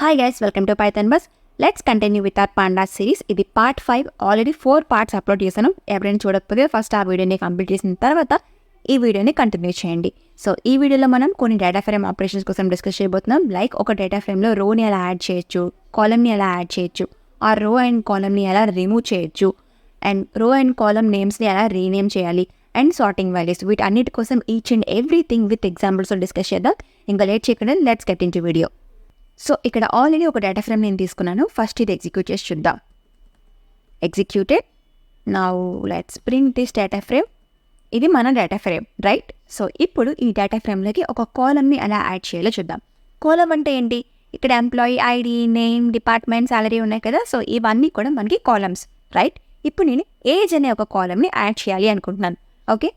Hi guys, welcome to Python Bus. Let's continue with our Pandas series. ఇది part 5. Already 4 parts upload చేశాను. ఎవరైనా చూడకపోతే first ఆ వీడియోని కంప్లీట్ చేసిన తర్వాత ఈ వీడియోని కంటిన్యూ చేయండి. సో ఈ వీడియోలో మనం కొన్ని డేటా ఫ్రేమ్ ఆపరేషన్స్ కోసం డిస్కస్ చేయబోతున్నాం. లైక్ ఒక డేటా ఫ్రేమ్లో రోని ఎలా యాడ్ చేయొచ్చు, కాలమ్ని ఎలా యాడ్ చేయొచ్చు, ఆ రో అండ్ కాలమ్ని ఎలా రిమూవ్ చేయొచ్చు, అండ్ రో అండ్ కాలమ్ నేమ్స్ని ఎలా రీనేమ్ చేయాలి, అండ్ సార్టింగ్ వాల్యూస్, వీటన్నిటి కోసం ఈచ్ అండ్ ఎవ్రీథింగ్ విత్ ఎగ్జాంపుల్స్తో డిస్కస్ చేద్దాం. ఇంకా లేట్ చేయకుండా let's get into video. So ఇక్కడ ఆల్రెడీ ఒక డేటా ఫ్రేమ్ నేను తీసుకున్నాను. ఫస్ట్ ఇది ఎగ్జిక్యూట్ చేసి చూద్దాం. Executed. Now let's print this data frame. ఇది మన డేటా ఫ్రేమ్, రైట్? సో ఇప్పుడు ఈ డేటా ఫ్రేమ్లోకి ఒక కాలమ్ని ఎలా యాడ్ చేయాలో చూద్దాం. కాలమ్ అంటే ఏంటి? ఇక్కడ employee ID, name, department, salary ఉన్నాయి కదా. సో ఇవన్నీ కూడా మనకి కాలమ్స్, రైట్? ఇప్పుడు నేను ఏజ్ అనే ఒక కాలమ్ని యాడ్ చేయాలి అనుకుంటున్నాను. Okay,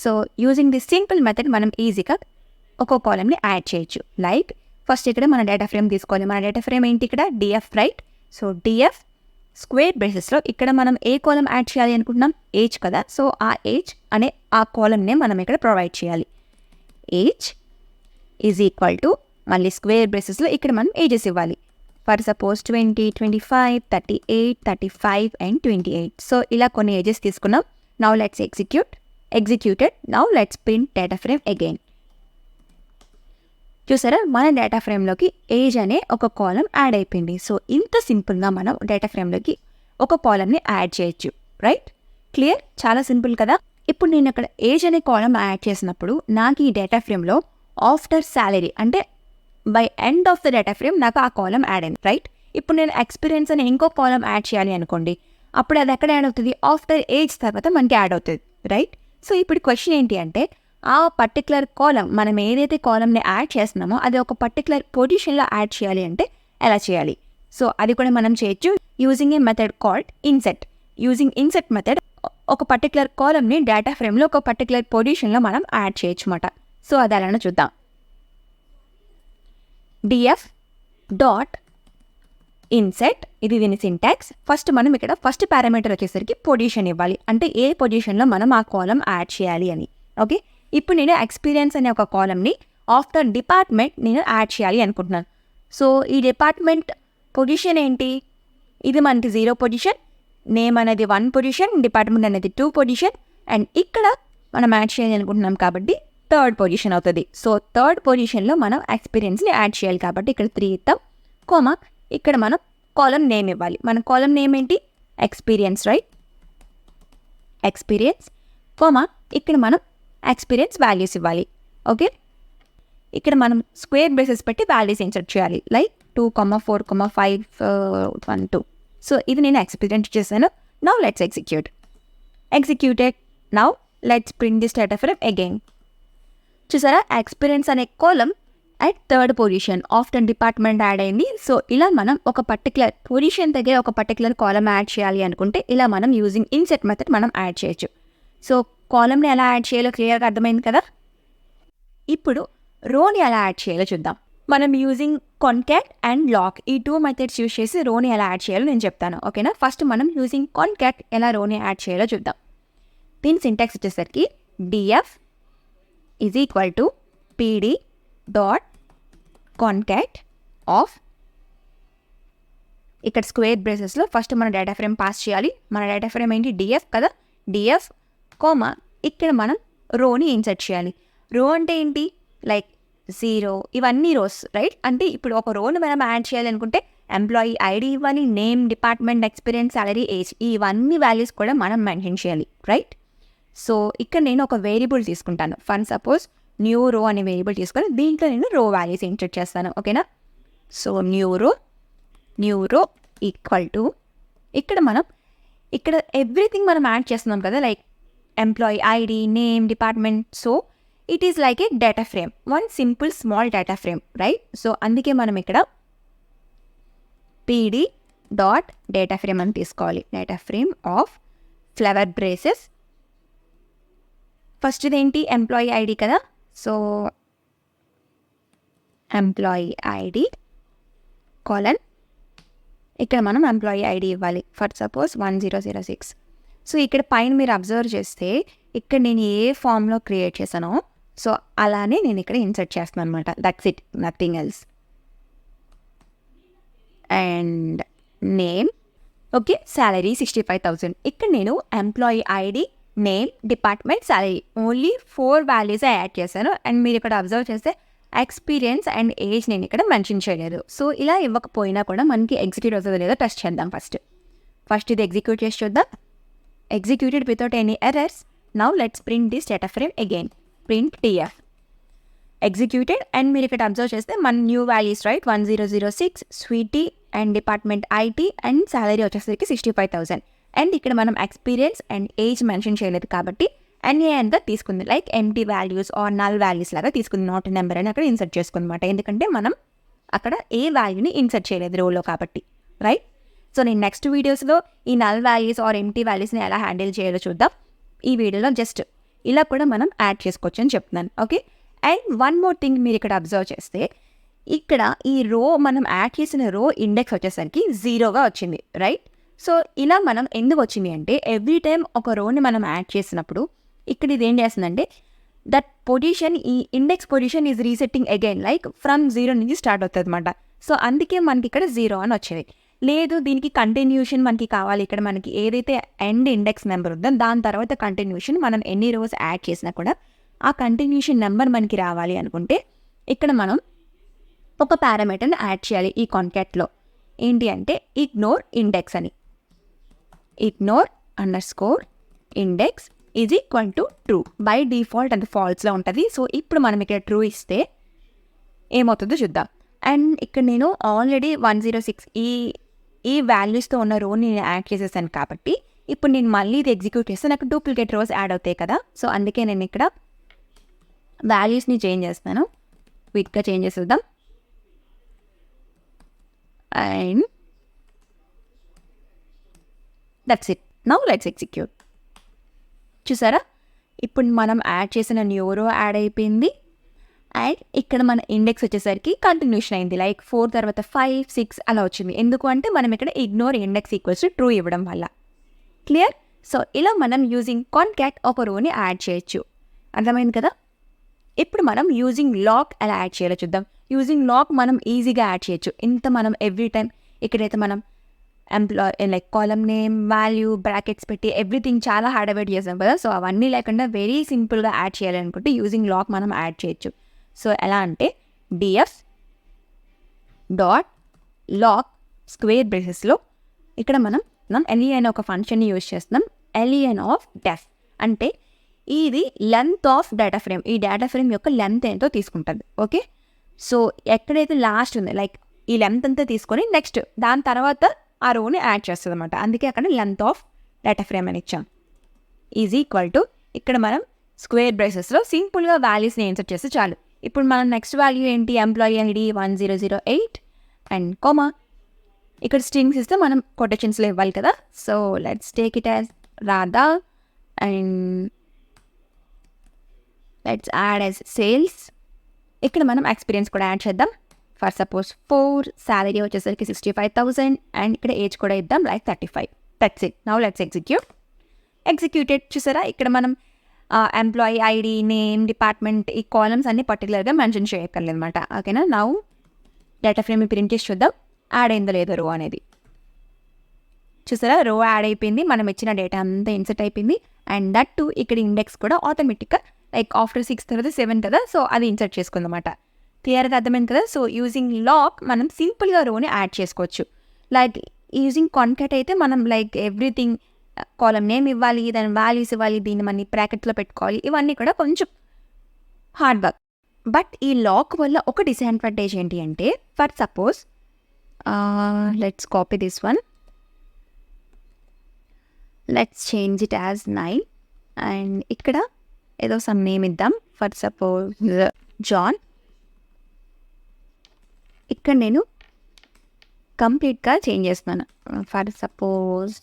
so using this simple method మనం ఈజీగా ఒక కాలమ్ని యాడ్ చేయొచ్చు. లైక్ ఫస్ట్ ఇక్కడ మన డేటా ఫ్రేమ్ తీసుకోవాలి. మన డేటా ఫ్రేమ్ ఏంటి? ఇక్కడ DF, right? So DF square బ్రేసెస్లో ఇక్కడ మనం ఏ కాలమ్ యాడ్ చేయాలి అనుకుంటున్నాం? ఏజ్ కదా. సో ఆ ఏజ్ అనే ఆ కాలమ్నే మనం ఇక్కడ ప్రొవైడ్ చేయాలి. ఏజ్ ఈజ్ ఈక్వల్ టు మళ్ళీ స్క్వేర్ బ్రేసెస్లో ఇక్కడ మనం ఏజెస్ ఇవ్వాలి. For suppose 20, 25, 38, 35 and 28. సో ఇలా కొన్ని ఏజెస్ తీసుకున్నాం. Now let's executed. Now let's print data frame again. చూసారా, మన డేటా ఫ్రేమ్లోకి ఏజ్ అనే ఒక కాలం యాడ్ అయిపోయింది. సో ఇంత సింపుల్గా మనం డేటా ఫ్రేమ్లోకి ఒక కాలంని యాడ్ చేయొచ్చు, రైట్? క్లియర్? చాలా సింపుల్ కదా. ఇప్పుడు నేను అక్కడ ఏజ్ అనే కాలం యాడ్ చేసినప్పుడు నాకు ఈ డేటా ఫ్రేమ్లో ఆఫ్టర్ శాలరీ అంటే by end of the data frame నాకు ఆ కాలం యాడ్ అయింది, రైట్? ఇప్పుడు నేను ఎక్స్పీరియన్స్ అని ఇంకో కాలం యాడ్ చేయాలి అనుకోండి, అప్పుడు అది ఎక్కడ యాడ్ అవుతుంది? ఆఫ్టర్ ఏజ్ తర్వాత మనకి యాడ్ అవుతుంది, రైట్? సో ఇప్పుడు క్వశ్చన్ ఏంటి అంటే, ఆ పర్టికులర్ కాలం మనం ఏదైతే కాలంని యాడ్ చేస్తున్నామో అది ఒక పర్టికులర్ పొజిషన్లో యాడ్ చేయాలి అంటే ఎలా చేయాలి? సో అది కూడా మనం చేయొచ్చు using a method called INCET. Using INCET method ఒక పర్టికులర్ కాలంని డేటా ఫ్రేమ్లో ఒక పర్టికులర్ పొజిషన్లో మనం యాడ్ చేయొచ్చు అన్నమాట. సో అది ఎలానో చూద్దాం. డిఎఫ్ డాట్ ఇన్సెట్, ఇది దీని సింటాక్స్. ఫస్ట్ మనం ఇక్కడ ఫస్ట్ పారామీటర్ వచ్చేసరికి పొజిషన్ ఇవ్వాలి, అంటే ఏ పొజిషన్లో మనం ఆ కాలం యాడ్ చేయాలి అని. ఓకే, ఇప్పుడు నేను ఎక్స్పీరియన్స్ అనే ఒక కాలంని ఆఫ్టర్ డిపార్ట్మెంట్ నేను యాడ్ చేయాలి అనుకుంటున్నాను. సో ఈ డిపార్ట్మెంట్ పొజిషన్ ఏంటి? ఇది మనకి 0 పొజిషన్, నేమ్ అనేది 1 పొజిషన్, డిపార్ట్మెంట్ అనేది 2 పొజిషన్, అండ్ ఇక్కడ మనం యాడ్ చేయాలి అనుకుంటున్నాం కాబట్టి 3rd పొజిషన్ అవుతుంది. సో 3rd పొజిషన్లో మనం ఎక్స్పీరియన్స్ని యాడ్ చేయాలి కాబట్టి ఇక్కడ 3 ఇద్దాం, కోమా ఇక్కడ మనం కాలం నేమ్ ఇవ్వాలి. మన కాలం నేమ్ ఏంటి? Experience, right? ఎక్స్పీరియన్స్, కోమా ఇక్కడ మనం ఎక్స్పీరియన్స్ వాల్యూస్ ఇవ్వాలి. ఓకే, ఇక్కడ మనం స్క్వేర్ బ్రేసెస్ పెట్టి వాల్యూస్ ఇన్సర్ట్ చేయాలి. లైక్ 2, 4, 5, 1, 2. సో ఇది నేను ఎక్స్పీరియన్స్ చేశాను. Now let's executed. Now let's print this data frame again. చూసారా, ఎక్స్పీరియన్స్ అనే column at 3rd position after department add అయింది. సో ఇలా మనం ఒక పర్టికులర్ పొజిషన్ దగ్గర ఒక పర్టికులర్ కాలం యాడ్ చేయాలి అనుకుంటే ఇలా మనం యూజింగ్ ఇన్సెట్ మెథడ్ మనం యాడ్ చేయొచ్చు. సో కాలమ్ని ఎలా యాడ్ చేయాలో క్లియర్గా అర్థమైంది కదా. ఇప్పుడు రోని ఎలా యాడ్ చేయాలో చూద్దాం. మనం యూజింగ్ కాన్కాట్ అండ్ లాక్ ఈ 2 మెథడ్స్ యూజ్ చేసి రోని ఎలా యాడ్ చేయాలో నేను చెప్తాను, ఓకేనా? ఫస్ట్ మనం యూజింగ్ కాన్కాట్ ఎలా రోని యాడ్ చేయాలో చూద్దాం. దీని సింటాక్స్ వచ్చేసరికి DF is equal to PD dot concat of, ఇక్కడ స్క్వేర్ బ్రేసెస్లో ఫస్ట్ మన డేటా ఫ్రేమ్ పాస్ చేయాలి. మన డేటా ఫ్రేమ్ ఏంటి? డిఎఫ్ కదా. డిఎఫ్ కోమా ఇక్కడ మనం రోని ఇన్సర్ట్ చేయాలి. రో అంటే ఏంటి? లైక్ 0, ఇవన్నీ రోస్, రైట్? అంటే ఇప్పుడు ఒక రోని మనం యాడ్ చేయాలి అనుకుంటే ఎంప్లాయీ ఐడి ఇవ్వాలి, name, department, experience, salary, age, ఇవన్నీ వాల్యూస్ కూడా మనం మెన్షన్ చేయాలి, రైట్? సో ఇక్కడ నేను ఒక వేరియబుల్ తీసుకుంటాను. ఫర్ సపోజ్ న్యూ రో అనే వేరియబుల్ తీసుకొని దీంట్లో నేను రో వాల్యూస్ ఇన్సర్ట్ చేస్తాను, ఓకేనా? సో న్యూ రో ఈక్వల్ టు ఇక్కడ ఎవ్రీథింగ్ మనం యాడ్ చేస్తున్నాం కదా, like employee ID, name, department. So it is like A data frame, one simple small data frame, right? So అందుకే మనం ఇక్కడ పీడీ డాట్ డేటా ఫ్రేమ్ అని తీసుకోవాలి. Data frame of flower braces. First ఇదేంటి? Employee ID కదా. So employee ID colon, ఇక్కడ మనం employee ID ఇవ్వాలి. For suppose 1006. సో ఇక్కడ పైన మీరు అబ్జర్వ్ చేస్తే ఇక్కడ నేను ఏ ఫామ్లో క్రియేట్ చేశానో సో అలానే నేను ఇక్కడ ఇన్సర్ట్ చేస్తున్నాను అనమాట. That's it, nothing else. And name. Okay, salary 65,000. ఇక్కడ నేను employee ID, name, department, salary only 4 values add చేశాను. అండ్ మీరు ఇక్కడ అబ్జర్వ్ చేస్తే ఎక్స్పీరియన్స్ అండ్ ఏజ్ నేను ఇక్కడ మెన్షన్ చేయలేదు. సో ఇలా ఇవ్వకపోయినా కూడా మనకి ఎగ్జిక్యూట్ అవుతుందో లేదో టెస్ట్ చేద్దాం. ఫస్ట్ ఇది ఎగ్జిక్యూట్ చేసి చూద్దాం. Executed without any errors. Now let's print this data frame again. Print DF executed. And మీరు ఇక్కడ అబ్జర్వ్ చేస్తే మన new values right 1006 Sweety and department IT and salary వచ్చేసరికి 65,000. అండ్ ఇక్కడ మనం ఎక్స్పీరియన్స్ అండ్ ఏజ్ మెన్షన్ చేయలేదు కాబట్టి ఎన్ఏఎన్గా తీసుకుంది, like empty values or null values లాగా తీసుకుంది, నాట్ నెంబర్ అని అక్కడ ఇన్సర్ట్ చేసుకుందన్నమాట. ఎందుకంటే మనం అక్కడ ఏ వాల్యూని ఇన్సర్ట్ చేయలేదు రోలో కాబట్టి, రైట్. సో నేను నెక్స్ట్ వీడియోస్లో ఈ నల్ వాల్యూస్ ఆర్ ఎంటీ వాల్యూస్ని ఎలా హ్యాండిల్ చేయాలో చూద్దాం. ఈ వీడియోలో జస్ట్ ఇలా కూడా మనం యాడ్ చేసుకోవచ్చు అని చెప్తున్నాను. Okay, and one more thing మీరు ఇక్కడ అబ్జర్వ్ చేస్తే ఇక్కడ ఈ రో మనం యాడ్ చేసిన రో ఇండెక్స్ వచ్చేసరికి 0గా వచ్చింది, రైట్. సో ఇలా మనం ఎందుకు వచ్చింది అంటే ఎవ్రీ టైం ఒక రోని మనం యాడ్ చేసినప్పుడు ఇక్కడ ఇది ఏం చేస్తుందంటే దట్ పొజిషన్, ఈ index position is resetting again, like from 0 నుంచి స్టార్ట్ అవుతుంది అనమాట. సో అందుకే మనకి ఇక్కడ 0 అని వచ్చేది. లేదు దీనికి కంటిన్యూషన్ మనకి కావాలి, ఇక్కడ మనకి ఏదైతే ఎండ్ ఇండెక్స్ నెంబర్ ఉందో దాని తర్వాత కంటిన్యూషన్ మనం ఎన్ని రోస్ యాడ్ చేసినా కూడా ఆ కంటిన్యూషన్ నెంబర్ మనకి రావాలి అనుకుంటే ఇక్కడ మనం ఒక పారామీటర్ని యాడ్ చేయాలి ఈ కాన్కాట్లో. ఏంటి అంటే ఇగ్నోర్ ఇండెక్స్ అని. Ignore underscore index is equal to true. By default అంటే ఫాల్స్లో ఉంటుంది. సో ఇప్పుడు మనం ఇక్కడ ట్రూ ఇస్తే ఏమవుతుందో చూద్దాం. అండ్ ఇక్కడ నేను ఆల్రెడీ 106 ఈ వాల్యూస్తో ఉన్న రోని నేను యాడ్ చేసేసాను కాబట్టి ఇప్పుడు నేను మళ్ళీ ఇది ఎగ్జిక్యూట్ చేస్తే నాకు డూప్లికేట్ రోస్ యాడ్ అవుతాయి కదా. సో అందుకే నేను ఇక్కడ వాల్యూస్ని చేంజ్ చేస్తాను. క్విక్గా చేంజ్ చేసేద్దాం. And that's it. Now let's execute. చూసారా, ఇప్పుడు మనం యాడ్ చేసిన న్యూ రో యాడ్ అయిపోయింది. అండ్ ఇక్కడ మన ఇండెక్స్ వచ్చేసరికి కంటిన్యూషన్ అయింది, లైక్ 4 తర్వాత 5, 6 అలా వచ్చింది. ఎందుకు అంటే మనం ఇక్కడ ignore index equals to true ఇవ్వడం వల్ల. క్లియర్. సో ఇలా మనం యూజింగ్ కాన్కాట్ ఒక రోని యాడ్ చేయొచ్చు. అర్థమైంది కదా. ఇప్పుడు మనం యూజింగ్ లాక్ ఎలా యాడ్ చేయాలో చూద్దాం. యూజింగ్ లాక్ మనం ఈజీగా యాడ్ చేయొచ్చు. ఇంత మనం ఎవ్రీ టైం ఇక్కడైతే మనం like column name, value, brackets పెట్టి ఎవ్రీథింగ్ చాలా హార్డ్ అబౌట్ చేసాం కదా. సో అవన్నీ లేకుండా వెరీ సింపుల్గా యాడ్ చేయాలనుకుంటే యూజింగ్ లాక్ మనం యాడ్ చేయొచ్చు. సో ఎలా అంటే డిఎఫ్ డాట్ లాక్ స్క్వేర్ బ్రేసెస్లో ఇక్కడ మనం ఎల్ఈఎన్ ఒక ఫంక్షన్ని యూజ్ చేస్తున్నాం. ఎల్ఈఎన్ ఆఫ్ డెఫ్ అంటే ఇది లెంత్ ఆఫ్ డేటా ఫ్రేమ్. ఈ డేటా ఫ్రేమ్ యొక్క లెంత్ ఏంటో తీసుకుంటుంది. ఓకే, సో ఎక్కడైతే లాస్ట్ ఉంది లైక్ ఈ లెంత్ అంతా తీసుకొని నెక్స్ట్ దాని తర్వాత ఆ రోని యాడ్ చేస్తుంది అనమాట. అందుకే అక్కడ లెంత్ ఆఫ్ డేటా ఫ్రేమ్ అని ఇచ్చాం. ఈజ్ ఈక్వల్ టు ఇక్కడ మనం స్క్వేర్ బ్రేసెస్లో సింపుల్గా వాల్యూస్ని ఇన్సర్ట్ చేస్తే చాలు. ఇప్పుడు మనం నెక్స్ట్ వాల్యూ ఏంటి, ఎంప్లాయీ ఐడి 1008 అండ్ కామా. ఇక్కడ స్ట్రింగ్స్ ఇస్తే మనం కొటేషన్స్లో ఇవ్వాలి కదా. So let's take it as Radha and let's add as sales. ఇక్కడ మనం ఎక్స్పీరియన్స్ కూడా యాడ్ చేద్దాం. ఫర్ సపోజ్ 4, శాలరీ వచ్చేసరికి 65,000 అండ్ ఇక్కడ ఏజ్ కూడా ఇద్దాం like 35. That's it. Now let's execute. Executed. చూసారా, ఇక్కడ మనం ఎంప్లాయీ ఐడి, నేమ్, డిపార్ట్మెంట్ ఈ కాలమ్స్ అన్ని పర్టికులర్గా మెన్షన్ చేయక్కర్లేదు అనమాట. ఓకేనా. నౌ డేటా ఫ్రేమ్ ప్రింట్ చేసి చూద్దాం యాడ్ అయిందో లేదో రో అనేది. చూసారా, రో యాడ్ అయిపోయింది. మనం ఇచ్చిన డేటా అంతా ఇన్సర్ట్ అయిపోయింది. అండ్ దట్ టు ఇక్కడ ఇండెక్స్ కూడా ఆటోమేటిక్గా లైక్ ఆఫ్టర్ 6 తర్వాత 7 కదా. సో అది ఇన్సర్ట్ చేసుకుందన్నమాట. క్లియర్గా అర్థమైంది కదా. సో యూజింగ్ లాక్ మనం సింపుల్గా రోని యాడ్ చేసుకోవచ్చు. లైక్ యూజింగ్ కాన్కాట్ అయితే మనం లైక్ ఎవ్రీథింగ్ కాలమ్ నేమ్ ఇవ్వాలి, దాని వాల్యూస్ ఇవ్వాలి, దీన్ని మన బ్రాకెట్లో పెట్టుకోవాలి. ఇవన్నీ కూడా కొంచెం హార్డ్ వర్క్. బట్ ఈ లాక్ వల్ల ఒక డిసడ్వాంటేజ్ ఏంటి అంటే for suppose let's copy this one, let's change it as 9 and ఇక్కడ ఏదో సమ్ నేమ్ ఇద్దాం. For suppose John. ఇక్కడ నేను కంప్లీట్గా చేంజ్ చేస్తున్నాను. For suppose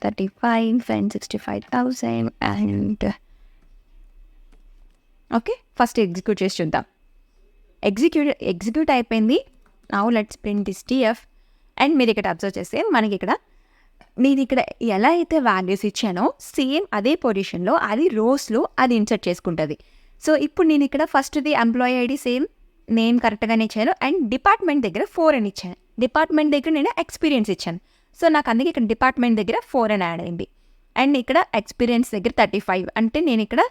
35 and 65,000 and okay. First execute చేసి చూద్దాం. ఎగ్జిక్యూట్ అయిపోయింది. Now let's print this TF. And మీరు ఇక్కడ అబ్జర్వ్ చేస్తే మనకి ఇక్కడ నేను ఇక్కడ ఎలా అయితే వాల్యూస్ ఇచ్చానో సేమ్ అదే పొజిషన్లో అది రోస్లో అది ఇన్సర్ట్ చేసుకుంటుంది. సో ఇప్పుడు నేను ఇక్కడ ఫస్ట్ది ఎంప్లాయీ ఐడి సేమ్ నేమ్ కరెక్ట్గానే ఇచ్చాను అండ్ డిపార్ట్మెంట్ దగ్గర 4 అని ఇచ్చాను. డిపార్ట్మెంట్ దగ్గర నేను ఎక్స్పీరియన్స్ ఇచ్చాను. సో నాకు అందుకే ఇక్కడ డిపార్ట్మెంట్ దగ్గర 4 అని యాడ్ అయింది. అండ్ ఇక్కడ ఎక్స్పీరియన్స్ దగ్గర 35 అంటే నేను ఇక్కడ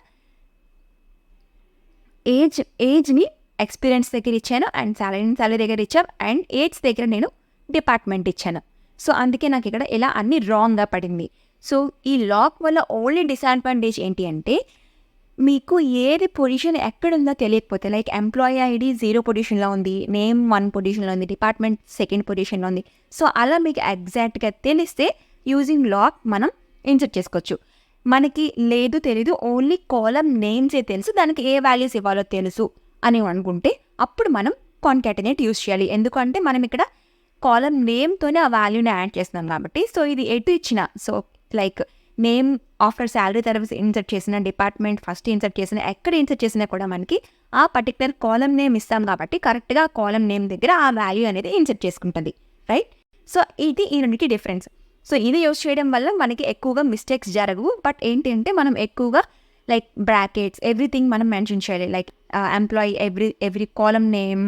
ఏజ్ని ఎక్స్పీరియన్స్ దగ్గర ఇచ్చాను అండ్ సాలరీ దగ్గర ఇచ్చాను అండ్ ఏజ్ దగ్గర నేను డిపార్ట్మెంట్ ఇచ్చాను. సో అందుకే నాకు ఇక్కడ ఇలా అన్ని రాంగ్గా పడింది. సో ఈ లాక్ వల్ల ఓన్లీ డిసడ్వాంటేజ్ ఏంటి అంటే మీకు ఏది పొజిషన్ ఎక్కడుందో తెలియకపోతే లైక్ ఎంప్లాయీ ఐడి 0 పొజిషన్లో ఉంది, నేమ్ 1 పొజిషన్లో ఉంది, డిపార్ట్మెంట్ 2nd పొజిషన్లో ఉంది. సో అలా మీకు ఎగ్జాక్ట్గా తెలిస్తే యూజింగ్ లాక్ మనం ఇన్సర్ట్ చేసుకోవచ్చు. మనకి తెలీదు ఓన్లీ కాలమ్ నేమ్సే తెలుసు, దానికి ఏ వాల్యూస్ ఇవ్వాలో తెలుసు అని అనుకుంటే అప్పుడు మనం కాన్కాటినేట్ యూజ్ చేయాలి. ఎందుకంటే మనం ఇక్కడ కాలమ్ నేమ్తోనే ఆ వాల్యూని యాడ్ చేస్తున్నాం కాబట్టి. సో ఇది ఎటు ఇచ్చిన so like name after salary తర్వాత ఇన్సర్ట్ చేసిన, డిపార్ట్మెంట్ ఫస్ట్ ఇన్సర్ట్ చేసిన, ఎక్కడ ఇన్సర్ట్ చేసినా కూడా మనకి ఆ పర్టికులర్ కాలమ్ నేమ్ ఇస్తాం కాబట్టి కరెక్ట్గా కాలమ్ నేమ్ దగ్గర ఆ వాల్యూ అనేది ఇన్సర్ట్ చేసుకుంటుంది, రైట్? సో ఇది ఈ రెండింటి డిఫరెన్స్. సో ఇది యూజ్ చేయడం వల్ల మనకి ఎక్కువగా మిస్టేక్స్ జరగవు. బట్ ఏంటి అంటే మనం ఎక్కువగా లైక్ బ్రాకెట్స్ ఎవ్రీథింగ్ మనం మెన్షన్ చేయాలి. Like employee every column name,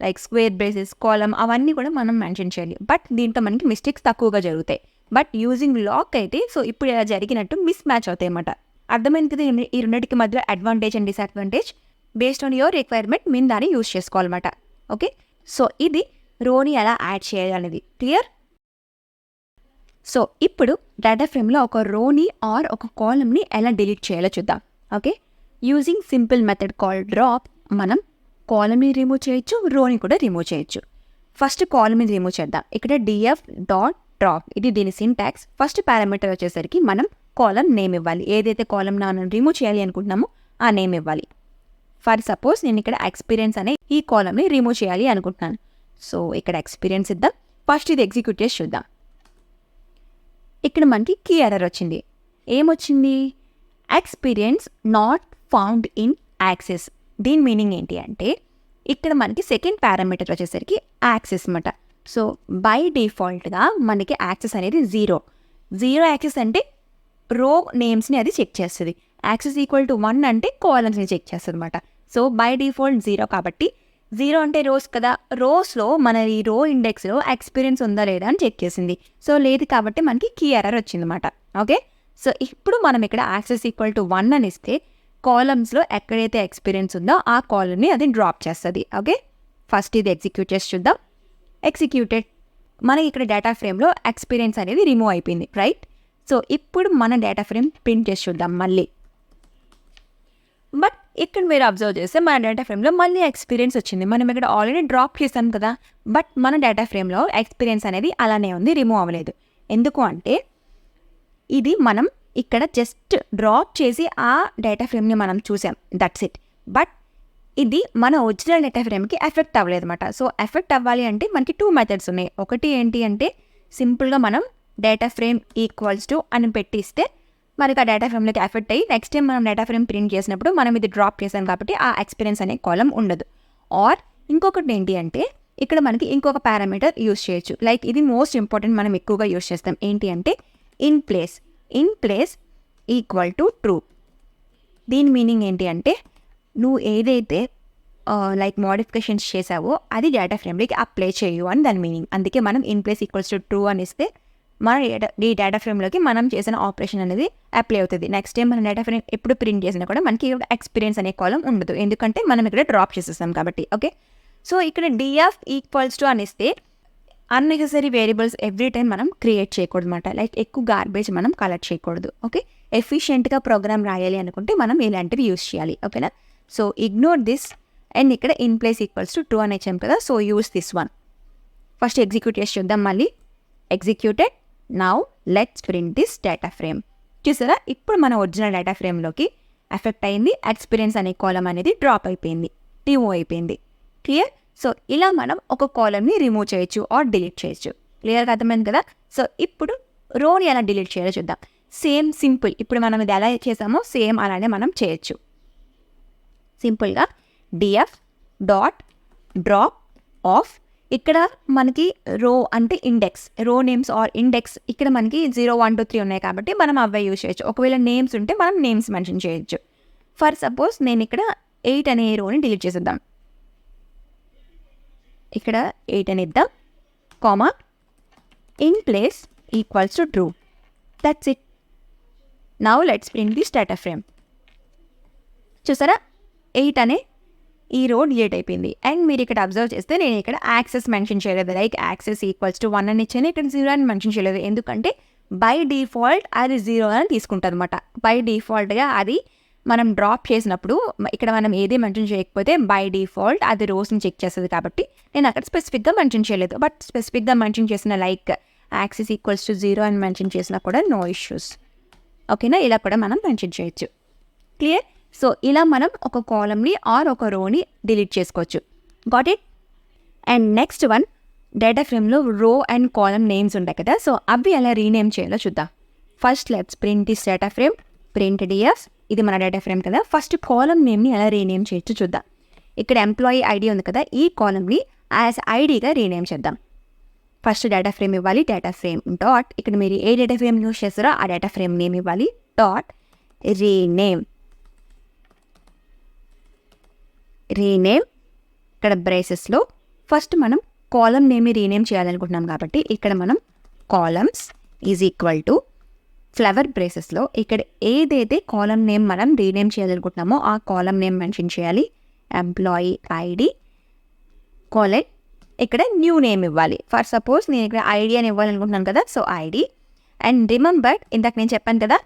like square braces column అవన్నీ కూడా మనం మెన్షన్ చేయాలి. బట్ దీంట్లో మనకి మిస్టేక్స్ తక్కువగా జరుగుతాయి. బట్ యూజింగ్ లాక్ అయితే సో ఇప్పుడు ఇలా జరిగినట్టు మిస్ మ్యాచ్ అవుతాయి అన్నమాట. అర్థమైంది కదా ఈ రెండింటికి మధ్యలో advantage and disadvantage. Based on your requirement మేము దాన్ని యూజ్ చేసుకోవాలన్నమాట. ఓకే, సో ఇది రోని ఎలా యాడ్ చేయాలి అనేది క్లియర్. సో ఇప్పుడు డేటా ఫ్రేమ్లో ఒక రోని ఆర్ ఒక కాలమ్ని ఎలా డిలీట్ చేయాలో చూద్దాం. Okay, using simple method call drop మనం కాలమ్ని రిమూవ్ చేయొచ్చు, రోని కూడా రిమూవ్ చేయొచ్చు. ఫస్ట్ కాలమ్ని రిమూవ్ చేద్దాం. ఇక్కడ డిఎఫ్ డాట్ డ్రాప్ ఇది దీని సింటాక్స్. ఫస్ట్ పారామీటర్ వచ్చేసరికి మనం కాలమ్ నేమ్ ఇవ్వాలి. ఏదైతే కాలమ్ మనం రిమూవ్ చేయాలి అనుకుంటున్నామో ఆ నేమ్ ఇవ్వాలి. ఫర్ సపోజ్ నేను ఇక్కడ ఎక్స్పీరియన్స్ అనే ఈ కాలమ్ని రిమూవ్ చేయాలి అనుకుంటున్నాను. సో ఇక్కడ ఎక్స్పీరియన్స్ ఇద్దాం. ఫస్ట్ ఇది ఎగ్జిక్యూట్ చేసి చూద్దాం. ఇక్కడ మనకి కీ ఎర్రర్ వచ్చింది. ఏమొచ్చింది? Experience not found in access. దీని మీనింగ్ ఏంటి అంటే ఇక్కడ మనకి సెకండ్ పారామీటర్ వచ్చేసరికి యాక్సెస్ అన్నమాట. సో బై డిఫాల్ట్గా మనకి యాక్సెస్ అనేది 0 యాక్సెస్ అంటే రో నేమ్స్ని అది చెక్ చేస్తుంది. యాక్సెస్ =1 అంటే కాలమ్స్ని చెక్ చేస్తుంది అనమాట. సో బై డిఫాల్ట్ 0 కాబట్టి 0 అంటే రోస్ కదా, రోస్లో మన ఈ రో ఇండెక్స్లో ఎక్స్పీరియన్స్ ఉందా లేదా అని చెక్ చేసింది. సో లేదు కాబట్టి మనకి కీ ఎర్రర్ వచ్చిందన్నమాట. ఓకే, సో ఇప్పుడు మనం ఇక్కడ యాక్సెస్ =1 అని ఇస్తే కాలమ్స్లో ఎక్కడైతే ఎక్స్పీరియన్స్ ఉందో ఆ కాలమ్ని అది డ్రాప్ చేస్తుంది. ఓకే, ఫస్ట్ ఇది ఎగ్జిక్యూట్ చేసి చూద్దాం. ఎగ్జిక్యూటెడ్. మనకి ఇక్కడ డేటా ఫ్రేమ్లో ఎక్స్పీరియన్స్ అనేది రిమూవ్ అయిపోయింది, రైట్? సో ఇప్పుడు మన డేటా ఫ్రేమ్ ప్రింట్ చేసి చూద్దాం మళ్ళీ. బట్ ఇక్కడ మీరు అబ్జర్వ్ చేస్తే మన డేటా ఫ్రేమ్లో మళ్ళీ ఎక్స్పీరియన్స్ వచ్చింది. మనం ఇక్కడ ఆల్రెడీ డ్రాప్ చేసాం కదా, బట్ మన డేటా ఫ్రేమ్లో ఎక్స్పీరియన్స్ అనేది అలానే ఉంది, రిమూవ్ అవ్వలేదు. ఎందుకు అంటే ఇది మనం ఇక్కడ జస్ట్ డ్రాప్ చేసి ఆ డేటా ఫ్రేమ్ని మనం చూసాం, దట్స్ ఇట్. బట్ ఇది మన ఒరిజినల్ డేటా ఫ్రేమ్కి ఎఫెక్ట్ అవ్వలేదు అనమాట. సో ఎఫెక్ట్ అవ్వాలి అంటే మనకి 2 మెథడ్స్ ఉన్నాయి. ఒకటి ఏంటి అంటే సింపుల్గా మనం డేటా ఫ్రేమ్ =2 అని పెట్టిస్తే మనకి ఆ డేటా ఫ్రేమ్లోకి ఎఫెక్ట్ అయ్యి నెక్స్ట్ టైం మనం డేటా ఫ్రేమ్ ప్రింట్ చేసినప్పుడు మనం ఇది డ్రాప్ చేసాం కాబట్టి ఆ ఎక్స్పీరియన్స్ అనే కాలం ఉండదు. ఆర్ ఇంకొకటి ఏంటి అంటే ఇక్కడ మనకి ఇంకొక పారామీటర్ యూజ్ చేయొచ్చు. లైక్ ఇది మోస్ట్ ఇంపార్టెంట్, మనం ఎక్కువగా యూజ్ చేస్తాం. ఏంటి అంటే ఇన్ ప్లేస్ =true. దీని మీనింగ్ ఏంటి అంటే నువ్వు ఏదైతే లైక్ మోడిఫికేషన్స్ చేసావో అది డేటా ఫ్రేమ్లోకి అప్లై చేయు అని దాని మీనింగ్. అందుకే మనం ఇన్ ప్లేస్ =true అని ఇస్తే మన ఈ డేటా ఫ్రేమ్లోకి మనం చేసిన ఆపరేషన్ అనేది అప్లై అవుతుంది. నెక్స్ట్ టైం మన డేటా ఫ్రేమ్ ఎప్పుడు ప్రింట్ చేసినా కూడా మనకి ఎక్స్పీరియన్స్ అనే కాలం ఉండదు, ఎందుకంటే మనం ఇక్కడ డ్రాప్ చేసేస్తాం కాబట్టి. ఓకే, సో ఇక్కడ డిఎఫ్ =2 అని ఇస్తే అన్నెసెసరీ వేరియబుల్స్ ఎవ్రీ టైం మనం క్రియేట్ చేయకూడదు అనమాట. లైక్ ఎక్కువ గార్బేజ్ మనం కలెక్ట్ చేయకూడదు. ఓకే, ఎఫిషియెంట్గా ప్రోగ్రామ్ రాయాలి అనుకుంటే మనం ఇలాంటివి యూజ్ చేయాలి. ఓకేనా, సో ఇగ్నోర్ దిస్. అండ్ ఇక్కడ ఇన్ ప్లేస్ =true అని ఇచ్చాం కదా, so use this one. First execute చేసి చూద్దాం మళ్ళీ. Executed. Now let's print this data frame. చూసారా, ఇప్పుడు మన ఒరిజినల్ డేటా ఫ్రేమ్లోకి ఎఫెక్ట్ అయింది, ఎక్స్పీరియన్స్ అనే కాలం అనేది డ్రాప్ అయిపోయింది, రిమూవ్ అయిపోయింది. క్లియర్? సో ఇలా మనం ఒక కాలమ్ని రిమూవ్ చేయొచ్చు ఆర్ డిలీట్ చేయొచ్చు. క్లియర్గా అర్థమైంది కదా. సో ఇప్పుడు రోని ఎలా డిలీట్ చేయాలో చూద్దాం. సేమ్ సింపుల్, ఇప్పుడు మనం ఇది ఎలా చేసామో సేమ్ అలానే మనం చేయొచ్చు. సింపుల్గా డిఎఫ్ డాట్ డ్రాప్ ఆఫ్. ఇక్కడ మనకి రో అంటే ఇండెక్స్, రో నేమ్స్ ఆర్ ఇండెక్స్ ఇక్కడ మనకి 0, 1, 2, 3 ఉన్నాయి కాబట్టి మనం అవే యూజ్ చేయొచ్చు. ఒకవేళ నేమ్స్ ఉంటే మనం నేమ్స్ మెన్షన్ చేయొచ్చు. ఫర్ సపోజ్ నేను ఇక్కడ 8 అనే రోని డిలీట్ చేసేద్దాం. ఇక్కడ 8 అని ఇద్దాం, comma in place equals to true. That's it. Now let's print this data frame. చూసారా 8 అనే ఈ రో డిలీట్ అయిపోయింది. అండ్ మీరు ఇక్కడ అబ్జర్వ్ చేస్తే నేను ఇక్కడ యాక్సెస్ మెన్షన్ చేయలేదు, లైక్ యాక్సెస్ ఈక్వల్స్ టు 1 అని ఇచ్చాను, ఇక్కడ 0 అని మెన్షన్ చేయలేదు. ఎందుకంటే బై డిఫాల్ట్ అది 0 అని తీసుకుంటుంది అనమాట. బై డిఫాల్ట్గా అది మనం డ్రాప్ చేసినప్పుడు ఇక్కడ మనం ఏది మెన్షన్ చేయకపోతే బై డిఫాల్ట్ అది రోస్ని చెక్ చేస్తుంది. కాబట్టి నేను అక్కడ స్పెసిఫిక్గా మెన్షన్ చేయలేదు. బట్ స్పెసిఫిక్గా మెన్షన్ చేసిన లైక్ యాక్సెస్ ఈక్వల్స్ టు 0 అని మెన్షన్ చేసినా కూడా నో ఇష్యూస్. ఓకేనా, ఇలా కూడా మనం మెన్షన్ చేయొచ్చు. క్లియర్? సో ఇలా మనం ఒక కాలమ్ని ఆర్ ఒక రోని డిలీట్ చేసుకోవచ్చు. Got it? And next one, data ఫ్రేమ్లో రో అండ్ కాలమ్ నేమ్స్ ఉంటాయి కదా, సో అవి ఎలా రీనేమ్ చేయాలో చూద్దాం. First let's print this data frame, print DF. ఇది మన డేటా ఫ్రేమ్ కదా. ఫస్ట్ కాలమ్ నేమ్ని ఎలా రీనేమ్ చేయొచ్చు చూద్దాం. ఇక్కడ ఎంప్లాయీ ఐడి ఉంది కదా, ఈ కాలమ్ని యాజ్ ఐడిగా రీనేమ్ చేద్దాం. ఫస్ట్ డేటా ఫ్రేమ్ ఇవ్వాలి, డేటా ఫ్రేమ్ డాట్, ఇక్కడ మీరు ఏ డేటా ఫ్రేమ్ యూస్ చేస్తారో ఆ డేటా ఫ్రేమ్ నేమ్ ఇవ్వాలి, డాట్ రీనేమ్. ఇక్కడ బ్రేసెస్లో ఫస్ట్ మనం కాలమ్ నేమ్ని రీనేమ్ చేయాలనుకుంటున్నాం కాబట్టి ఇక్కడ మనం columns is equal to flower బ్రేసెస్లో ఇక్కడ ఏదైతే కాలమ్ నేమ్ మనం రీనేమ్ చేయాలనుకుంటున్నామో ఆ కాలమ్ నేమ్ మెన్షన్ చేయాలి. ఎంప్లాయీ ఐడి కాలెట్, ఇక్కడ న్యూ నేమ్ ఇవ్వాలి. ఫర్ సపోజ్ నేను ఇక్కడ ఐడి అని ఇవ్వాలనుకుంటున్నాను కదా, సో ఐడి. అండ్ రిమెంబర్ ఇందాక నేను చెప్పాను కదా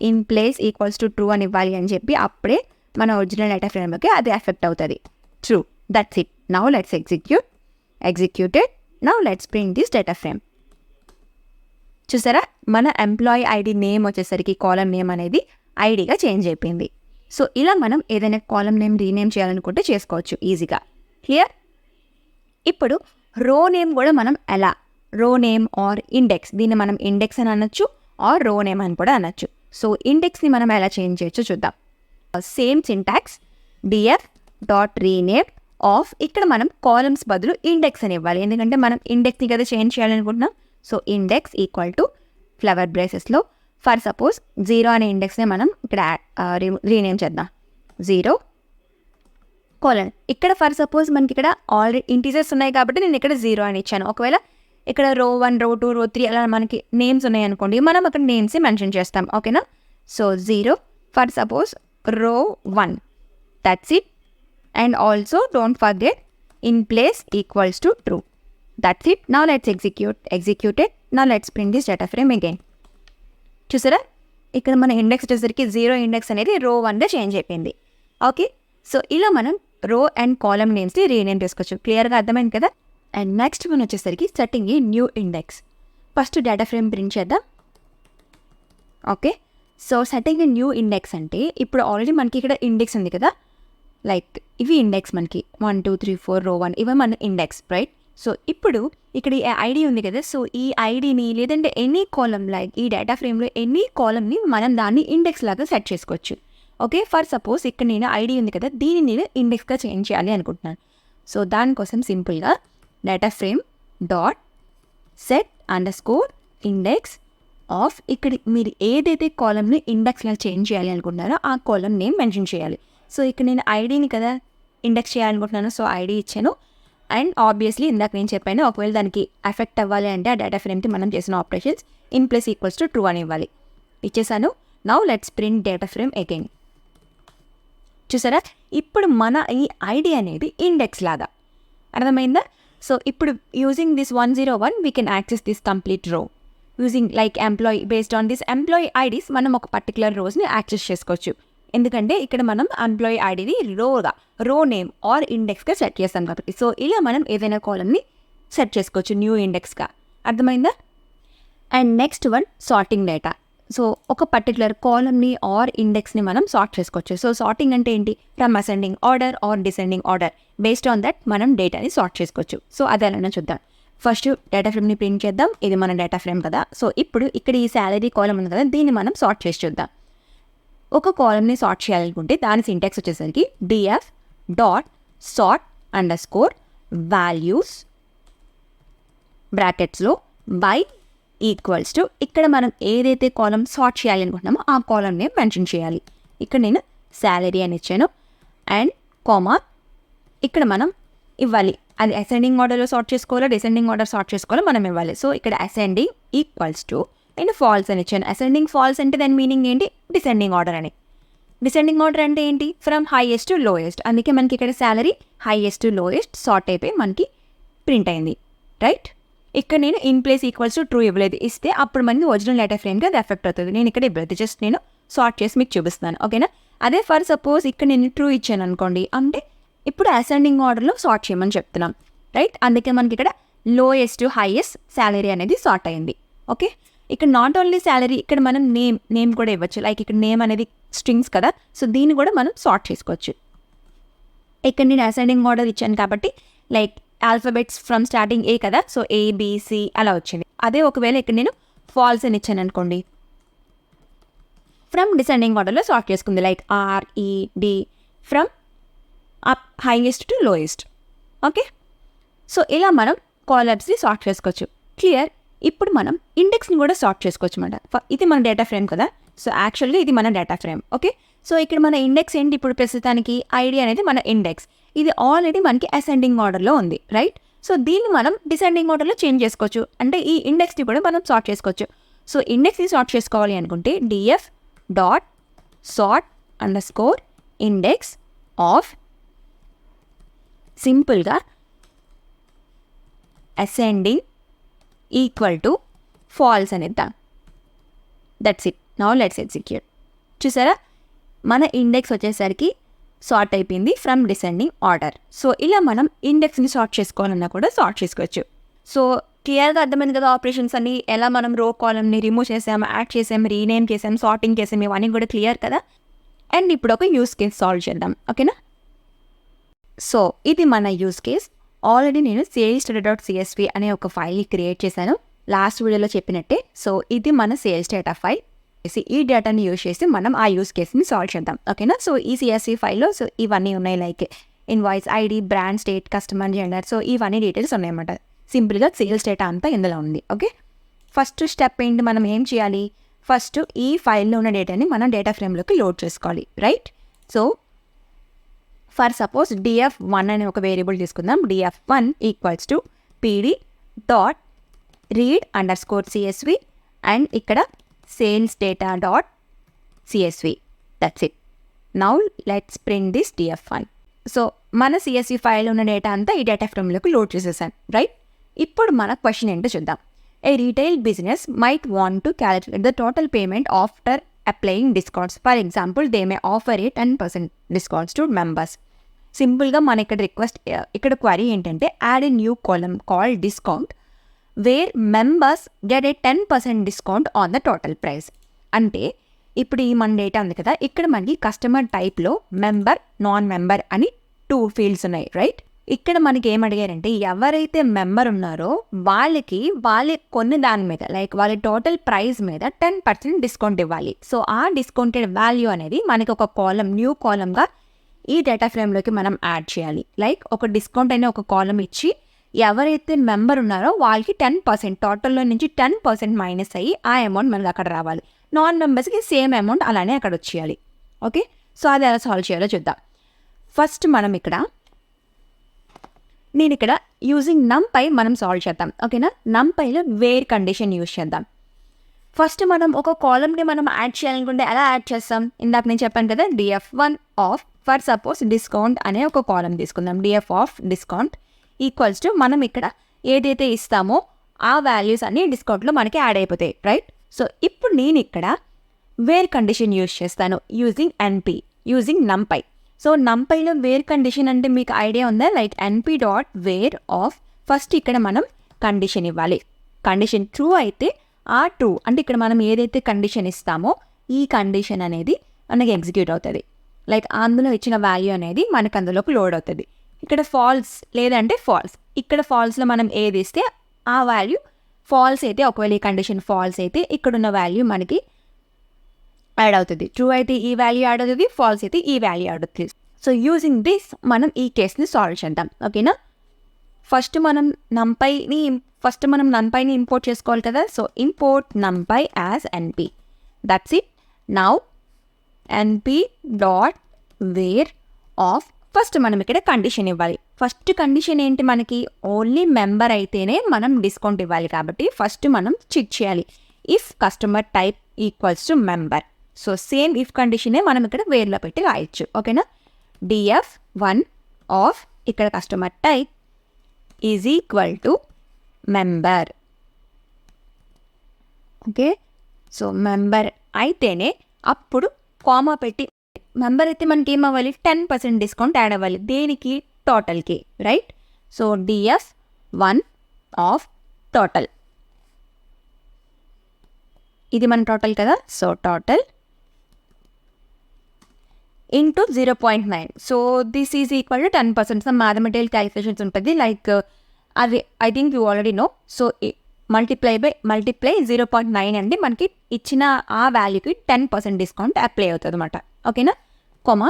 in place equals to true అని ఇవ్వాలి అని చెప్పి, అప్పుడే మన ఒరిజినల్ డేటా ఫ్రేమ్కి అది ఎఫెక్ట్ అవుతుంది. True. That's it. Now let's executed. Now let's print this data frame. చూసారా మన ఎంప్లాయీ ఐడి నేమ్ వచ్చేసరికి కాలమ్ నేమ్ అనేది ఐడిగా చేంజ్ అయిపోయింది. సో ఇలా మనం ఏదైనా కాలమ్ నేమ్ రీనేమ్ చేయాలనుకుంటే చేసుకోవచ్చు ఈజీగా. క్లియర్? ఇప్పుడు రో నేమ్ కూడా మనం ఎలా, రో నేమ్ ఆర్ ఇండెక్స్, దీన్ని మనం ఇండెక్స్ అని అనొచ్చు ఆర్ రో నేమ్ అని కూడా అనొచ్చు. సో ఇండెక్స్ని మనం ఎలా చేంజ్ చేయొచ్చు చూద్దాం. Same syntax, DF dot rename of. ఇక్కడ మనం కాలమ్స్ బదులు ఇండెక్స్ అని ఇవ్వాలి, ఎందుకంటే మనం ఇండెక్స్ని కదా చేంజ్ చేయాలనుకుంటున్నాం. So index equal to flower బ్రేసెస్లో ఫర్ సపోజ్ 0 అనే ఇండెక్స్ని మనం ఇక్కడ రీనేమ్ చేద్దాం, 0 కోలన్. ఇక్కడ ఫర్ సపోజ్ మనకి ఇక్కడ ఆల్రెడీ ఇంటీజర్స్ ఉన్నాయి కాబట్టి నేను ఇక్కడ 0 అని ఇచ్చాను. ఒకవేళ ఇక్కడ రో 1, రో 2, రో 3 అలా మనకి నేమ్స్ ఉన్నాయి అనుకోండి, మనం అక్కడ నేమ్స్ మెన్షన్ చేస్తాం. ఓకేనా? సో 0 ఫర్ సపోజ్ రో 1. That's it. And also don't forget in place equals to true. That's it. Now let's executed. Now let's print this data frame again. చూసారా ఇక్కడ మన ఇండెక్స్ వచ్చేసరికి 0 ఇండెక్స్ అనేది రో 1గా చేంజ్ అయిపోయింది. ఓకే, సో ఇలా మనం రో అండ్ కాలమ్ నేమ్స్ని రీనేమ్ చేసుకోవచ్చు. క్లియర్గా అర్థమైంది కదా. అండ్ నెక్స్ట్ వన్ వచ్చేసరికి setting a new index. First data frame print చేద్దాం. Okay, so setting a new index అంటే ఇప్పుడు ఆల్రెడీ మనకి ఇక్కడ ఇండెక్స్ ఉంది కదా, లైక్ ఇవి ఇండెక్స్ మనకి 1 2 3 4 రో 1 ఇవి మన ఇండెక్స్, రైట్? సో ఇప్పుడు ఇక్కడ ఈ ఐడి ఉంది కదా, సో ఈ ఐడిని లేదంటే ఎనీ కాలమ్, లైక్ ఈ డేటా ఫ్రేమ్లో ఎనీ కాలమ్ని మనం దాన్ని ఇండెక్స్ లాగా సెట్ చేసుకోవచ్చు. ఓకే, ఫర్ సపోజ్ ఇక్కడ నేను ఐడి ఉంది కదా, దీన్ని నేను ఇండెక్స్గా చేంజ్ చేయాలి అనుకుంటున్నాను. సో దానికోసం సింపుల్గా data frame dot set _ index of, ఇక్కడ మీరు ఏదైతే కాలమ్ని ఇండెక్స్లా చేంజ్ చేయాలి అనుకుంటున్నారో ఆ కాలమ్ నేమ్ మెన్షన్ చేయాలి. సో ఇక్కడ నేను ఐడిని కదా ఇండెక్స్ చేయాలనుకుంటున్నాను, సో ఐడి ఇచ్చాను. అండ్ ఆబ్వియస్లీ ఇందాక నేను చెప్పాను, ఒకవేళ దానికి ఎఫెక్ట్ అవ్వాలి అంటే ఆ డేటా ఫ్రేమ్కి మనం చేసిన operations in place equals to true అని ఇవ్వాలి. ఇచ్చేసాను. Now let's print data frame again. చూసారా ఇప్పుడు మన ఈ ఐడి అనేది ఇండెక్స్ లాగా, అర్థమైందా? సో ఇప్పుడు using this 101 we can access this complete row using like employee. Based on this employee IDs మనం ఒక పర్టికులర్ రోస్ని యాక్సెస్ చేసుకోవచ్చు. ఎందుకంటే ఇక్కడ మనం ఎంప్లాయీ ఐడిని రో నేమ్ ఆర్ ఇండెక్స్గా సెట్ చేస్తాం కాబట్టి. సో ఇలా మనం ఏదైనా కాలమ్ని సెట్ చేసుకోవచ్చు న్యూ ఇండెక్స్గా. అర్థమైందా? And next one sorting data. So ఒక పర్టికులర్ కాలమ్ని ఆర్ ఇండెక్స్ని మనం సార్ట్ చేసుకోవచ్చు. సో సార్టింగ్ అంటే ఏంటి? From ascending order or descending order, based on that మనం డేటాని సార్ట్ చేసుకోవచ్చు. సో అదేనా చూద్దాం. ఫస్ట్ డేటా ఫ్రేమ్ని ప్రింట్ చేద్దాం. ఇది మన డేటా ఫ్రేమ్ కదా. సో ఇప్పుడు ఇక్కడ ఈ శాలరీ కాలమ్ ఉంది కదా, దీన్ని మనం సార్ట్ చేసి చూద్దాం. ఒక కాలమ్ని సార్ట్ చేయాలనుకుంటే దాని సింటాక్స్ వచ్చేసరికి డిఎఫ్ డాట్ సార్ట్ _ వాల్యూస్ బ్రాకెట్స్లో బై ఈక్వల్స్ టు, ఇక్కడ మనం ఏదైతే కాలమ్ సార్ట్ చేయాలి అనుకుంటున్నామో ఆ కాలమ్ నేమ్ మెన్షన్ చేయాలి. ఇక్కడ నేను శాలరీ అని ఇచ్చాను. అండ్ కామా ఇక్కడ మనం ఇవ్వాలి అది అసెండింగ్ ఆర్డర్లో సార్ట్ చేసుకోవాలో డిసెండింగ్ ఆర్డర్ సార్ట్ చేసుకోవాలో మనం ఇవ్వాలి. సో ఇక్కడ అసెండింగ్ ఈక్వల్స్ టు నేను ఫాల్స్ అని ఇచ్చాను. అసెండింగ్ ఫాల్స్ అంటే దాని మీనింగ్ ఏంటి, డిసెండింగ్ ఆర్డర్ అని. డిసెండింగ్ ఆర్డర్ అంటే ఏంటి, ఫ్రమ్ హైయెస్ట్ టు లోయెస్ట్. అందుకే మనకి ఇక్కడ salary highest to lowest sort అయిపోయి మనకి ప్రింట్ అయింది, రైట్. ఇక్కడ నేను in place equals to true ఇవ్వలేదు, ఇస్తే అప్పుడు మనకి ఒరిజినల్ డేటా ఫ్రేమ్కి అది ఎఫెక్ట్ అవుతుంది. నేను ఇక్కడ ఇవ్వలేదు, జస్ట్ నేను సార్ట్ చేసి మీకు చూపిస్తాను, ఓకేనా. అదే ఫర్ సపోజ్ ఇక్కడ నేను ట్రూ ఇచ్చాను అనుకోండి, అంటే ఇప్పుడు అసెండింగ్ ఆర్డర్లో సార్ట్ చేయమని చెప్తున్నాం, రైట్. అందుకే మనకి ఇక్కడ లోయెస్ట్ టు హైయెస్ట్ శాలరీ అనేది సార్ట్ అయింది, ఓకే. ఇక్కడ నాట్ ఓన్లీ శాలరీ, ఇక్కడ మనం నేమ్ కూడా ఇవ్వచ్చు. లైక్ ఇక్కడ నేమ్ అనేది స్ట్రింగ్స్ కదా, సో దీన్ని కూడా మనం సార్ట్ చేసుకోవచ్చు. ఇక్కడ నేను అసెండింగ్ ఆర్డర్ ఇచ్చాను కాబట్టి లైక్ ఆల్ఫాబెట్స్ ఫ్రమ్ స్టార్టింగ్ ఏ కదా, సో ఏబిసి అలా వచ్చింది. అదే ఒకవేళ ఇక్కడ నేను ఫాల్స్ అని ఇచ్చాను అనుకోండి, ఫ్రమ్ డిసెండింగ్ ఆర్డర్లో సార్ట్ చేసుకుంది, like RED from up highest to lowest, okay. So ఇలా మనం కాలమ్స్ని సార్ట్ చేసుకోవచ్చు, క్లియర్. ఇప్పుడు మనం ఇండెక్స్ని కూడా సార్ట్ చేసుకోవచ్చు అన్నమాట. ఇది మన డేటా ఫ్రేమ్ కదా, సో యాక్చువల్గా ఇది మన డేటా ఫ్రేమ్, ఓకే. సో ఇక్కడ మన ఇండెక్స్ ఏంటి, ఇప్పుడు ప్రస్తుతానికి ఐడి అనేది మన ఇండెక్స్. ఇది ఆల్రెడీ మనకి అసెండింగ్ ఆర్డర్లో ఉంది, రైట్. సో దీన్ని మనం డిసెండింగ్ ఆర్డర్లో చేంజ్ చేసుకోవచ్చు, అంటే ఈ ఇండెక్స్ని కూడా మనం సార్ట్ చేసుకోవచ్చు. సో ఇండెక్స్ని సార్ట్ చేసుకోవాలి అనుకుంటే DF dot sort under score index of సింపుల్గా అసెండింగ్ ఈక్వల్ టు ఫాల్స్ అని ఇద్దాం. That's it. Now let's execute. చూసారా, మన ఇండెక్స్ వచ్చేసరికి సార్ట్ అయిపోయింది ఫ్రమ్ డిసెండింగ్ ఆర్డర్. సో ఇలా మనం ఇండెక్స్ని సార్ట్ చేసుకోవాలన్నా కూడా సార్ట్ చేసుకోవచ్చు. సో క్లియర్గా అర్థమైంది కదా ఆపరేషన్స్ అన్ని, ఎలా మనం రో కాలమ్ని రిమూవ్ చేసాం, యాడ్ చేసాం, రీనేమ్ చేసాం, సార్టింగ్ చేసాం, ఇవన్నీ కూడా క్లియర్ కదా. అండ్ ఇప్పుడు ఒక యూస్ కేస్ సాల్వ్ చేద్దాం, ఓకేనా. సో ఇది మన యూస్ కేస్. ఆల్రెడీ నేను sales.csv అనే ఒక ఫైల్ క్రియేట్ చేశాను లాస్ట్ వీడియోలో చెప్పినట్టే. సో ఇది మన సేల్స్ డేటా ఫైల్. ఈ డేటాని యూజ్ చేసి మనం ఆ యూస్ కేస్ని సాల్వ్ చేద్దాం, ఓకేనా. సో ఈ CSV ఫైల్లో సో ఇవన్నీ ఉన్నాయి, like invoice ID, brand, state, customer, gender, so ఇవన్నీ డీటెయిల్స్ ఉన్నాయన్నమాట. సింపుల్గా సేల్స్ డేటా అంతా ఇందులో ఉంది, ఓకే. ఫస్ట్ స్టెప్ ఏంటి, మనం ఏం చేయాలి, ఫస్ట్ ఈ ఫైల్లో ఉన్న డేటాని మనం డేటా ఫ్రేమ్లోకి లోడ్ చేసుకోవాలి, right. So for suppose df1 అనే ఒక వేరియబుల్ తీసుకుందాం. df1 equals to pd dot read under score CSV and ఇక్కడ sales data dot CSV. That's it. Now let's print this df1. So మన CSV ఫైల్ ఉన్న data అంతా ఈ data ఫ్రేమ్లోకి load చేసేసాను, రైట్. ఇప్పుడు మన క్వశ్చన్ ఏంటో చూద్దాం. A retail business might want to calculate the total payment after applying discounts. For example they may offer a 10% discounts to members. సింపుల్గా మన ఇక్కడ క్వరీ ఏంటంటే add a new column called discount where members get a 10% discount on the total price. అంటే ఇప్పుడు ఈ మన data ఉంది కదా, ఇక్కడ మనకి కస్టమర్ టైప్లో మెంబర్, నాన్ మెంబర్ అని 2 ఫీల్డ్స్ ఉన్నాయి, రైట్. ఇక్కడ మనకి ఏం అడిగారంటే ఎవరైతే మెంబర్ ఉన్నారో వాళ్ళకి కొన్ని దాని మీద లైక్ వాళ్ళ టోటల్ ప్రైస్ మీద 10% డిస్కౌంట్ ఇవ్వాలి. సో ఆ డిస్కౌంటెడ్ వాల్యూ అనేది మనకి ఒక కాలమ్, న్యూ కాలమ్గా ఈ డేటా ఫ్రేమ్లోకి మనం యాడ్ చేయాలి. లైక్ ఒక డిస్కౌంట్ అనే ఒక కాలమ్ ఇచ్చి ఎవరైతే మెంబర్ ఉన్నారో వాళ్ళకి 10% టోటల్లో నుంచి 10% మైనస్ అయ్యి ఆ అమౌంట్ మనకి అక్కడ రావాలి. నాన్ మెంబర్స్కి సేమ్ అమౌంట్ అలానే అక్కడ వచ్చేయాలి, ఓకే. సో అది ఎలా సాల్వ్ చేయాలో చూద్దాం. ఫస్ట్ మనం నేను ఇక్కడ యూజింగ్ NumPy మనం సాల్వ్ చేద్దాం, ఓకేనా. NumPyలో వేర్ కండిషన్ యూజ్ చేద్దాం. ఫస్ట్ మనం ఒక కాలమ్ని మనం యాడ్ చేయాలనుకుంటే ఎలా యాడ్ చేస్తాం, ఇందాక నేను చెప్పాను కదా, df1 of for suppose discount అనే ఒక కాలమ్ తీసుకుందాం. df of discount equals to మనం ఇక్కడ ఏదైతే ఇస్తామో ఆ వాల్యూస్ అన్ని డిస్కౌంట్లో మనకి యాడ్ అయిపోతాయి, రైట్. సో ఇప్పుడు నేను ఇక్కడ వేర్ కండిషన్ యూజ్ చేస్తాను యూజింగ్ NumPy. సో NumPyలో వేర్ కండిషన్ అంటే మీకు ఐడియా ఉందా, like np dot where of first ఇక్కడ మనం కండిషన్ ఇవ్వాలి. కండిషన్ ట్రూ అయితే ఆ ట్రూ అంటే ఇక్కడ మనం ఏదైతే కండిషన్ ఇస్తామో ఈ కండిషన్ అనేది మనకి ఎగ్జిక్యూట్ అవుతుంది. లైక్ అందులో ఇచ్చిన వాల్యూ అనేది మనకు అందులోకి లోడ్ అవుతుంది. ఇక్కడ ఫాల్స్ లేదంటే ఫాల్స్, ఇక్కడ ఫాల్స్లో మనం ఏది ఇస్తే ఆ వాల్యూ ఫాల్స్ అయితే, ఒకవేళ ఈ కండిషన్ ఫాల్స్ అయితే ఇక్కడున్న వాల్యూ మనకి యాడ్ అవుతుంది. ట్రూ అయితే ఈ వాల్యూ యాడ్ అవుతుంది, ఫాల్స్ అయితే ఈ వాల్యూ యాడ్ అవుతుంది. సో యూజింగ్ దిస్ మనం ఈ కేస్ని సాల్వ్ చేద్దాం, ఓకేనా. ఫస్ట్ మనం NumPyని ఇంపోర్ట్ చేసుకోవాలి కదా. So import NumPy as np. That's it. Now np dot where of first మనం ఇక్కడ కండిషన్ ఇవ్వాలి. ఫస్ట్ కండిషన్ ఏంటి, మనకి ఓన్లీ మెంబర్ అయితేనే మనం డిస్కౌంట్ ఇవ్వాలి కాబట్టి ఫస్ట్ మనం చెక్ చేయాలి if customer type equals to member. So same if కండిషనే మనం ఇక్కడ వేర్లో పెట్టి రాయొచ్చు. ఓకేనా, DF1 ఆఫ్ ఇక్కడ customer type is equal to member. Okay, so member అయితేనే అప్పుడు కామా పెట్టి, మెంబర్ అయితే మనకి ఏం అవ్వాలి, 10% డిస్కౌంట్ యాడ్ అవ్వాలి. దేనికి, టోటల్కి, right. So DF1 of total, ఇది మన టోటల్ కదా. So total into 0.9. So this is equal to 10%. So mathematical calculations ఉంటుంది, లైక్ అది I think you already know. So multiply 0.9 అండి, మనకి ఇచ్చిన ఆ వాల్యూకి 10% డిస్కౌంట్ అప్లై అవుతుంది అనమాట. ఓకేనా, కొమా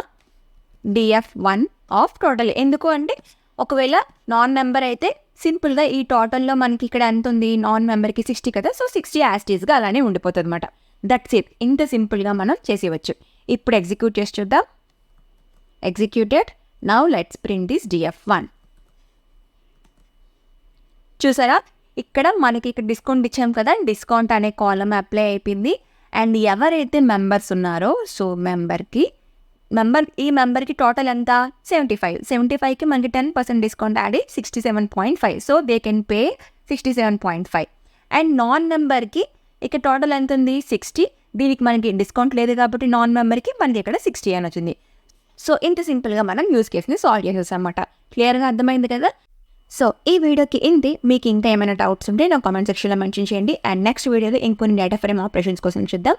DF1 ఆఫ్ టోటల్. ఎందుకు అంటే ఒకవేళ నాన్ మెంబర్ అయితే సింపుల్గా ఈ టోటల్లో మనకి ఇక్కడ ఎంత ఉంది, నాన్ మెంబర్కి 60 కదా. సో 60 యాస్టీస్గా అలానే ఉండిపోతుంది అనమాట. దట్స్ ఇట్, ఇంత సింపుల్గా మనం చేసేవచ్చు. ఇప్పుడు ఎగ్జిక్యూట్ చేసి చూద్దాం. Executed. Now let's print this DF1. చూసారా, ఇక్కడ మనకి ఇక్కడ డిస్కౌంట్ ఇచ్చాం కదా, డిస్కౌంట్ అనే కాలం అప్లై అయిపోయింది. అండ్ ఎవరైతే మెంబర్స్ ఉన్నారో, సో ఈ మెంబర్కి టోటల్ ఎంత, 75. 75కి మనకి 10% discount add 67.5. So they can pay 67.5. And non మెంబర్కి ఇక్కడ టోటల్ ఎంత ఉంది, 60. దీనికి మనకి డిస్కౌంట్ లేదు కాబట్టి నాన్ మెంబర్కి మనకి ఇక్కడ 60 అని వచ్చింది. సో ఇంత సింపుల్గా మనం యూస్ కేస్ని సాల్వ్ చేసేసాం అన్నమాట. క్లియర్గా అర్థమైంది కదా. సో ఈ వీడియోకి ఇంతే. మీకు ఇంకా ఏమైనా డౌట్స్ ఉంటే నా కామెంట్ సెక్షన్లో మెన్షన్ చేయండి. అండ్ నెక్స్ట్ వీడియోలో ఇంకొన్ని డేటా ఫ్రేమ్ ఆపరేషన్స్ కోసం చూద్దాం.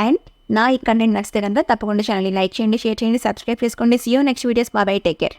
అండ్ నా ఈ కంటెంట్ నచ్చితే కనుక తప్పకుండా ఛానల్ని లైక్ చేయండి, షేర్ చేయండి, సబ్స్క్రైబ్ చేసుకోండి. See you next videos. Bye, take care.